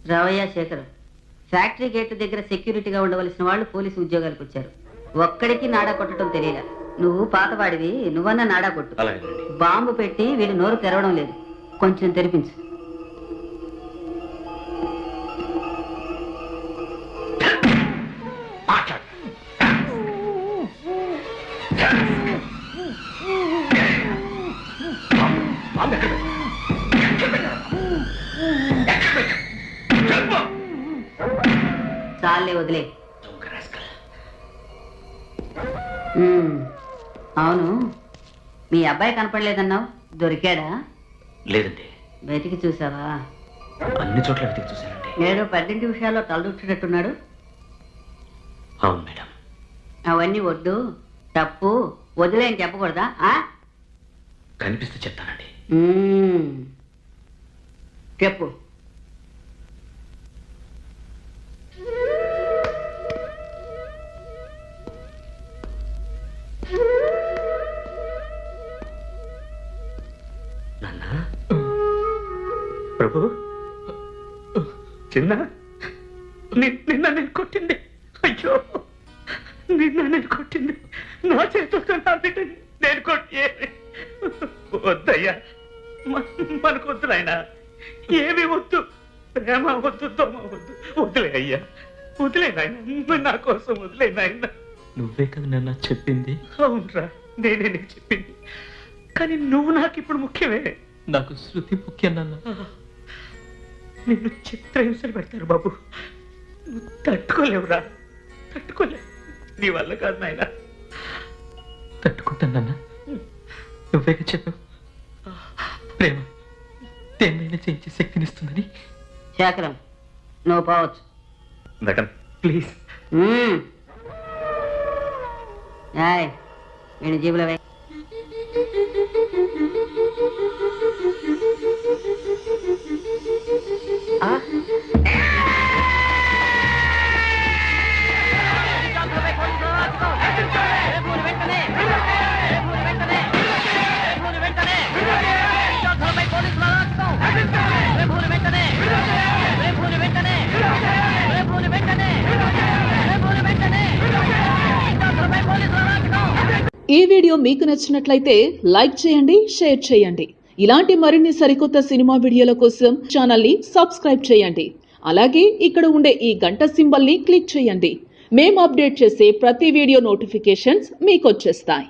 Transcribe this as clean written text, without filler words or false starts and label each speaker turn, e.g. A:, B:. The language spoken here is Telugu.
A: రావయ్య శేఖర్, ఫ్యాక్టరీ గేట్ దగ్గర సెక్యూరిటీగా ఉండవలసిన వాళ్ళు పోలీసు ఉద్యోగాలకు వచ్చారు. ఒక్కడికి నాడా కొట్టడం తెలియలా. నువ్వు పాతవాడివి, నువ్వన్నా నాడా కొట్టు. బాంబు పెట్టి వీడు నోరు తెరవడం లేదు, కొంచెం తెరిపించు. చాలే వదిలే. అవును, మీ అబ్బాయి కనపడలేదన్నావు, దొరికాడా?
B: లేదండి.
A: వెతికి చూసావా?
B: అన్ని చోట్ల వెతికి చూశానండి.
A: నేడు 10 విషయాల్లో తలదూర్చున్నట్టున్నాడు.
B: అవును మేడం.
A: అవన్నీ వద్దు, తప్పు, వదిలేని చెప్పకూడదా?
B: కనిపిస్తే చెప్తానండి.
A: చెప్పు.
B: నాన్న, ప్రభు, చిన్న నిన్న నేను కొట్టింది. అయ్యో, నిన్న నేను కొట్టింది నా చేతులతో నా బిడ్డని నేను కొట్టి. వద్దయ్యా, మనకు వద్దు నాయన, ఏమి వద్దు, ప్రేమ వద్దు, దోమ వద్దు, వదిలే అయ్యా, వదిలే నాయన, నా కోసం వదిలే నాయన.
C: నువ్వే కదా నన్ను చెప్పింది.
B: అవునరా, నేనే నీకు చెప్పింది, కానీ నువ్వు నాకు ఇప్పుడు ముఖ్యమే.
C: నాకు శృతి ముఖ్యం నాన్న.
B: నిన్ను చిత్రహింసలు పెడతారు బాబు, నువ్వు తట్టుకోలేవురా, తట్టుకోలేవు. నీ వల్ల కాదు నాయన.
C: తట్టుకుంటానన్నా, నువ్వేగా చెప్పావు ప్రేమ దేన్నైనా చేయించే శక్తినిస్తుందని.
A: శేఖరం, నువ్వు పోవచ్చు.
B: Madam please.
A: నేను జీబులో వే.
D: ఈ వీడియో మీకు నచ్చినట్లయితే లైక్ చేయండి, షేర్ చేయండి. ఇలాంటి మరిన్ని సరికొత్త సినిమా వీడియోల కోసం ఛానల్ని సబ్స్క్రైబ్ చేయండి. అలాగే ఇక్కడ ఉండే ఈ గంట సింబల్ని క్లిక్ చేయండి. మేము అప్డేట్ చేసే ప్రతి వీడియో నోటిఫికేషన్స్ మీకు వచ్చేస్తాయి.